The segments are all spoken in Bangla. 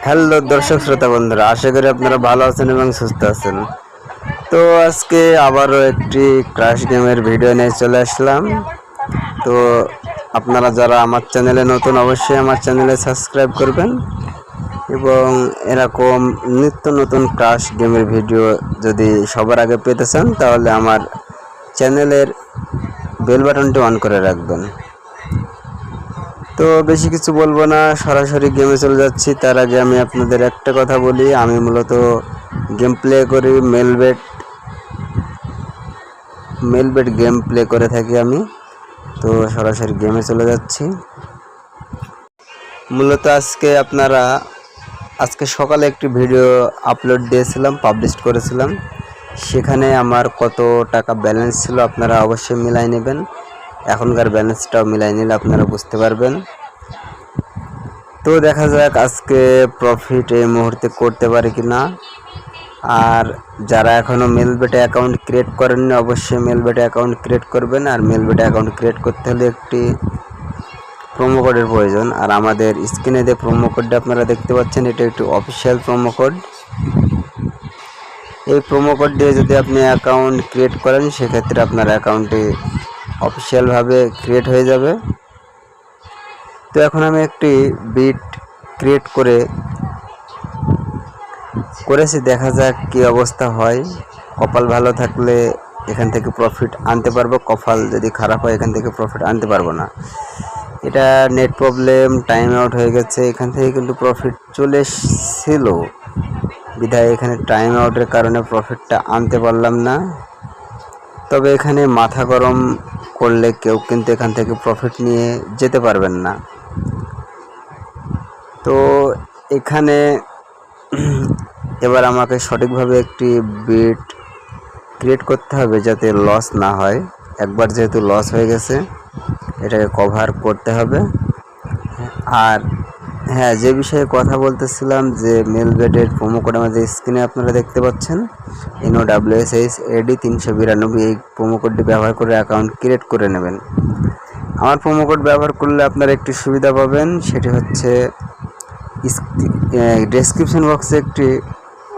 হ্যালো দর্শক শ্রোতা বন্ধুরা, আশা করি আপনারা ভালো আছেন এবং সুস্থ আছেন। তো আজকে আবারও একটি ক্রাশ গেমের ভিডিও নিয়ে চলে আসলাম। তো আপনারা যারা আমার চ্যানেলে নতুন, অবশ্যই আমার চ্যানেলে সাবস্ক্রাইব করবেন এবং এরকম নিত্য নতুন ক্রাশ গেমের ভিডিও যদি সবার আগে পেতে চান তাহলে আমার চ্যানেলের বেল বাটনটি অন করে রাখবেন। তো বেশি কিছু বলবো না, সরাসরি গেমে চলে যাচ্ছি। তার আগে আমি আপনাদের একটা কথা বলি, আমি মূলত গেম প্লে করি মেলবেট গেম প্লে করে থাকি আমি। তো সরাসরি গেমে চলে যাচ্ছি। মূলত আজকে সকালে একটি ভিডিও আপলোড দিয়েছিলাম, পাবলিশ করেছিলাম। সেখানে আমার কত টাকা ব্যালেন্স ছিল আপনারা অবশ্যই মিলাই নেবেন। এখনকার ব্যালেন্সটাও মিলাই নিলে আপনারা বুঝতে পারবেন। তো দেখা যাক আজকে প্রফিট এই মুহূর্তে করতে পারে কি না। আর যারা এখনও মেলবেটে অ্যাকাউন্ট ক্রিয়েট করেননি অবশ্যই মেলবেটে অ্যাকাউন্ট ক্রিয়েট করবেন। আর মেলবেটে অ্যাকাউন্ট ক্রিয়েট করতে হলে একটি প্রোমো কোডের প্রয়োজন। আর আমাদের স্ক্রিনে যে প্রোমো কোডটা আপনারা দেখতে পাচ্ছেন, এটা একটি অফিসিয়াল প্রোমো কোড। এই প্রোমো কোড দিয়ে যদি আপনি অ্যাকাউন্ট ক্রিয়েট করেন সেক্ষেত্রে আপনার অ্যাকাউন্টটি অফিসিয়ালভাবে ক্রিয়েট হয়ে যাবে। তো এখন আমি একটি বিট ক্রিয়েট করেছি, দেখা যাক কি অবস্থা হয়। কপাল ভালো থাকলে এখান থেকে প্রফিট আনতে পারবো, কপাল যদি খারাপ হয় এখান থেকে প্রফিট আনতে পারবো না। এটা নেট প্রবলেম, টাইম আউট হয়ে গেছে। এখান থেকে কিন্তু প্রফিট চলে এসেছিল, বিধায় এখানে টাইম আউটের কারণে প্রফিটটা আনতে পারলাম না। তবে এখানে মাথা গরম করলে কেউ কিন্তু এখান থেকে প্রফিট নিয়ে যেতে পারবেন না। তো এখানে এবার আমাকে সঠিকভাবে একটি বিট ক্রিয়েট করতে হবে যাতে লস না হয়। একবার যেহেতু লস হয়ে গেছে এটাকে কভার করতে হবে। আর হ্যাঁ, যে বিষয়ে কথা বলতেছিলাম, যে মেলবেটের প্রোমো কোড আমাদের স্ক্রিনে আপনারা দেখতে পাচ্ছেন, NOWSHAD 392, এই প্রোমো কোডটি ব্যবহার করে অ্যাকাউন্ট ক্রিয়েট করে নেবেন। আমার প্রোমো কোড ব্যবহার করলে আপনারা একটি সুবিধা পাবেন, সেটি হচ্ছে ডেসক্রিপশন বক্সে একটি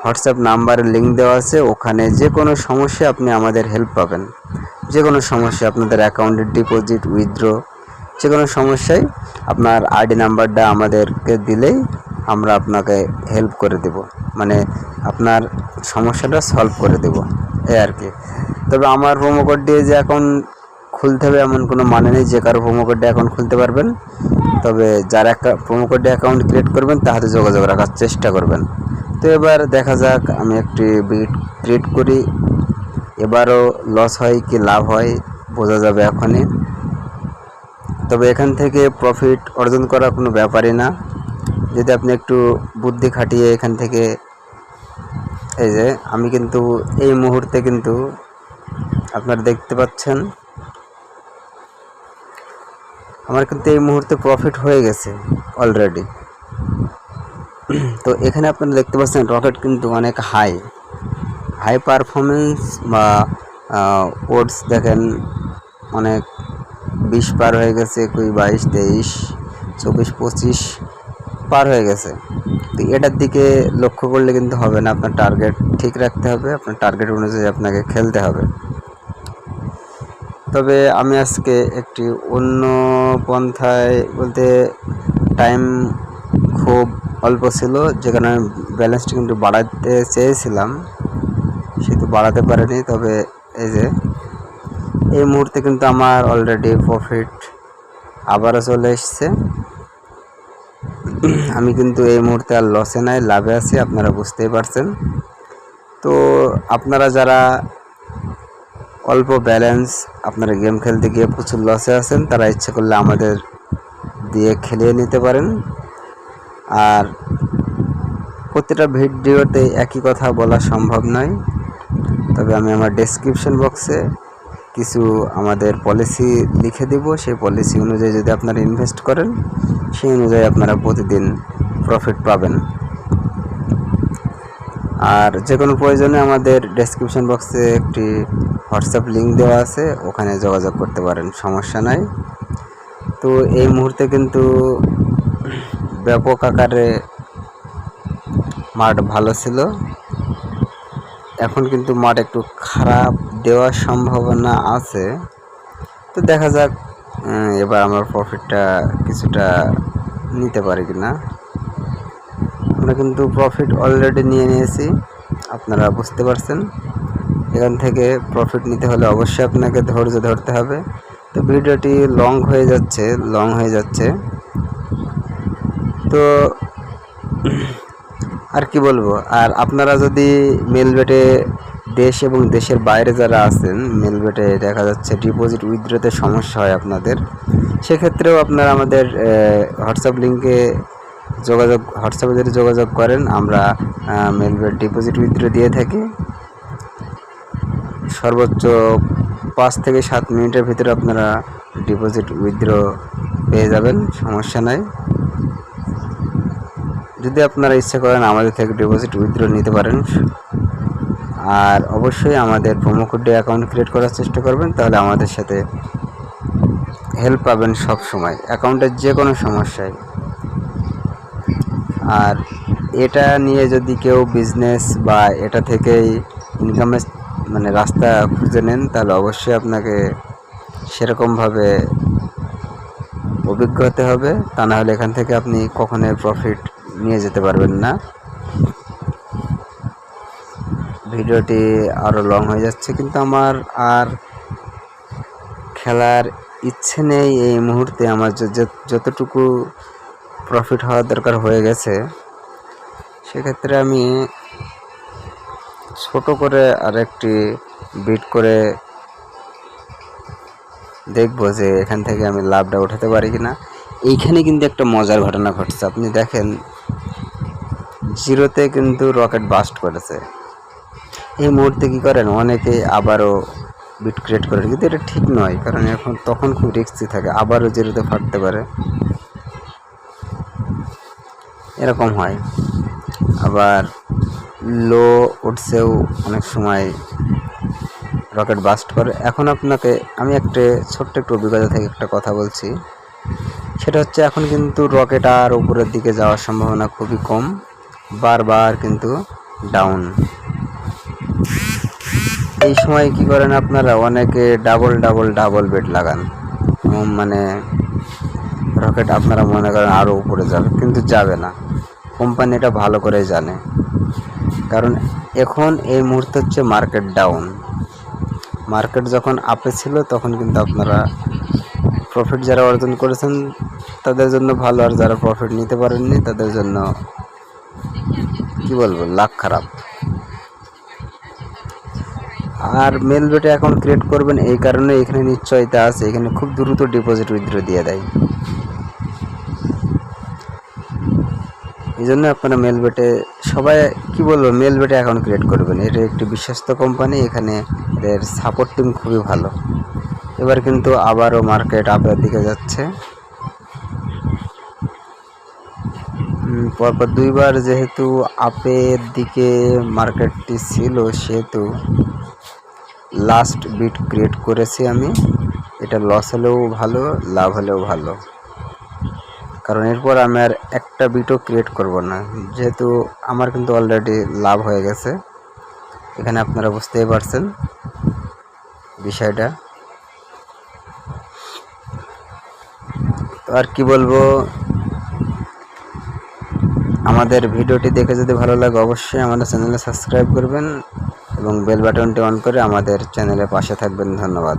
হোয়াটসঅ্যাপ নাম্বারের লিঙ্ক দেওয়া আছে। ওখানে যে কোনো সমস্যা আপনি আমাদের হেল্প পাবেন। যে কোনো সমস্যা, আপনাদের অ্যাকাউন্টের ডিপোজিট, উইথড্র, যে কোনো সমস্যায় আপনার আইডি নাম্বারটা আমাদেরকে দিলেই আমরা আপনাকে হেল্প করে দেব, মানে আপনার সমস্যাটা সলভ করে দেব, এই আর কি। তবে আমার প্রোমো কোড দিয়ে যে অ্যাকাউন্ট খুলতে হবে এমন কোনো মানে নেই, যে কারো প্রোমো কোড দিয়ে অ্যাকাউন্ট খুলতে পারবেন। তবে যারা একটা প্রোমো কোড দিয়ে অ্যাকাউন্ট ক্রিয়েট করবেন তাহলে যোগাযোগ রাখার চেষ্টা করবেন। তো এবার দেখা যাক, আমি একটি বিট ক্রিয়েট করি। এবারও লস হয় কি লাভ হয় বোঝা যাবে এখনই। তবে এখান থেকে প্রফিট অর্জন করা কোনো ব্যাপারই না, যদি আপনি একটু বুদ্ধি খাটিয়ে এখান থেকে, এই যে আমি কিন্তু এই মুহূর্তে কিন্তু আপনারা দেখতে পাচ্ছেন আমার কিন্তু এই মুহূর্তে প্রফিট হয়ে গেছে অলরেডি। তো এখানে আপনারা দেখতে পাচ্ছেন রকেট কিন্তু অনেক হাই পারফরমেন্স বা ওডস দেখেন অনেক 20 পার হয়ে গেছে, 21, 22, 23, 24, 25 পার হয়ে গেছে। তো এটার দিকে লক্ষ্য করলে কিন্তু হবে না, আপনার টার্গেট ঠিক রাখতে হবে, আপনার টার্গেট অনুযায়ী আপনাকে খেলতে হবে। তবে আমি আজকে একটি অন্য পন্থায় বলতে, টাইম খুব অল্প ছিল, যে কারণে আমি ব্যালেন্সটা কিন্তু বাড়াতে চেয়েছিলাম, সেহেতু বাড়াতে পারিনি। তবে এই যে এই মুহূর্তে কিন্তু আমার অলরেডি প্রফিট আবারও চলে এসছে। আমি কিন্তু এই মুহূর্তে আর লসে নাই, লাভে আছি, আপনারা বুঝতেই পারছেন। তো আপনারা যারা অল্প ব্যালেন্স, আপনারা গেম খেলতে গিয়ে প্রচুর লসে আছেন, তারা ইচ্ছে করলে আমাদের দিয়ে খেলিয়ে নিতে পারেন। আর প্রতিটা ভিডিওতে একই কথা বলা সম্ভব নয়, তবে আমি আমার ডেসক্রিপশন বক্সে কিছু আমাদের পলিসি লিখে দেব। সেই পলিসি অনুযায়ী যদি আপনারা ইনভেস্ট করেন সেই অনুযায়ী আপনারা প্রতিদিন প্রফিট পাবেন। আর যে কোনো প্রয়োজনে আমাদের ডেসক্রিপশন বক্সে একটি হোয়াটসঅ্যাপ লিঙ্ক দেওয়া আছে, ওখানে যোগাযোগ করতে পারেন, সমস্যা নাই। তো এই মুহূর্তে কিন্তু ব্যাপক আকারে মাঠ ভালো ছিল, এখন কিন্তু মাঠ একটু খারাপ দেওয়ার সম্ভাবনা আছে। তো দেখা যাক এবার আমরা প্রফিটটা কিছুটা নিতে পারি কিনা। আমরা কিন্তু প্রফিট অলরেডি নিয়ে নিয়েছি, আপনারা বুঝতে পারছেন। এখান থেকে প্রফিট নিতে হলে অবশ্যই আপনাকে ধৈর্য ধরতে হবে। তো ভিডিওটি লং হয়ে যাচ্ছে। তো আর কি বলবো, আর আপনারা যদি মেলবেটে দেশ এবং দেশের বাইরে যারা আছেন, মেলবেটে দেখা যাচ্ছে ডিপোজিট উইথড্রতে সমস্যা হয় আপনাদের, সেক্ষেত্রেও আপনারা আমাদের হোয়াটসঅ্যাপ লিঙ্কে হোয়াটসঅ্যাপে যদি যোগাযোগ করেন, আমরা মেলবেট ডিপোজিট উইথড্র দিয়ে থাকি। সর্বোচ্চ 5 থেকে 7 মিনিটের ভিতরে আপনারা ডিপোজিট উইথড্র পেয়ে যাবেন, সমস্যা নাই। যদি আপনারা ইচ্ছা করেন আমাদের থেকে ডিপোজিট উইথড্র নিতে পারেন। আর অবশ্যই আমাদের প্রোমো কোড দিয়ে অ্যাকাউন্ট ক্রিয়েট করার চেষ্টা করবেন, তাহলে আমাদের সাথে হেল্প পাবেন সব সময় অ্যাকাউন্টের যে কোনো সমস্যায়। আর এটা নিয়ে যদি কেউ বিজনেস বা এটা থেকেই ইনকামের রাস্তা খুঁজে নেন, তাহলে অবশ্যই আপনাকে সেরকমভাবে অভিজ্ঞ হতে হবে, তা না হলে এখান থেকে আপনি কখনোই প্রফিট নিয়ে যেতে পারবেন না। ভিডিওটি আরও লং হয়ে যাচ্ছে, কিন্তু আমার আর খেলার ইচ্ছে নেই এই মুহূর্তে। আমার যতটুকু প্রফিট হওয়ার দরকার হয়ে গেছে, সেক্ষেত্রে আমি ছোট করে আরেকটি বিট করে দেখব যে এখান থেকে আমি লাভটা উঠাতে পারি কিনা। এইখানে কিন্তু একটা মজার ঘটনা ঘটছে, আপনি দেখেন, জিরোতে কিন্তু রকেট বাস্ট করেছে। এই মুহূর্তে কি করেন, অনেকে আবারও বিট ক্রিয়েট করেন, কিন্তু এটা ঠিক নয়, কারণ তখন খুব রিস্কি থাকে, আবারও জিরোতে ফাটতে পারে, এরকম হয়। আবার লো উঠছেও অনেক সময় রকেট বাস্ট করে। এখন আপনাকে আমি ছোট্ট একটু অভিজ্ঞতা থেকে একটা কথা বলছি, সেটা হচ্ছে এখন কিন্তু রকেট আর উপরের দিকে যাওয়ার সম্ভাবনা খুবই কম, বারবার কিন্তু ডাউন। এই সময় কি করেন আপনারা, অনেকে ডাবল বেট লাগান, রকেট আপনারা মনে করেন আরও উপরে যাবে, কিন্তু যাবে না। কোম্পানি এটা ভালো করে জানে, কারণ এখন এই মুহূর্তে হচ্ছে মার্কেট ডাউন। মার্কেট যখন আপে ছিল তখন কিন্তু আপনারা প্রফিট যারা অর্জন করেছেন তাদের জন্য ভালো, আর যারা প্রফিট নিতে পারেননি তাদের জন্য কি বলবো, লাক খারাপ। আর মেলবেটে অ্যাকাউন্ট ক্রিয়েট করবেন এই কারণে, এখানে নিশ্চয়তা আছে, এখানে খুব দ্রুত ডিপোজিট উইথড্র দিয়ে দেয়। এই জন্য আপনারা মেলবেটে সবাই মেলবেটে অ্যাকাউন্ট ক্রিয়েট করবেন। এটা একটি বিশ্বস্ত কোম্পানি, এখানে এদের সাপোর্ট টিম খুবই ভালো। এবার কিন্তু আবারও মার্কেট আপের দিকে যাচ্ছে, পরপর 2বার যেহেতু আপের দিকে মার্কেটটি ছিল, সেহেতু লাস্ট বিট ক্রিয়েট করেছি আমি। এটা লস হলেও ভালো, লাভ হলেও ভালো, কারণ এরপর আমি আর একটা বিটও ক্রিয়েট করব না, যেহেতু আমার কিন্তু অলরেডি লাভ হয়ে গেছে। এখানে আপনারা বুঝতেই পারছেন বিষয়টা। তো আর কি বলবো, আমাদের ভিডিওটি দেখে যদি ভালো লাগে অবশ্যই আমাদের চ্যানেলে সাবস্ক্রাইব করবেন এবং বেল বাটনটি অন করে আমাদের চ্যানেলের পাশে থাকবেন। ধন্যবাদ।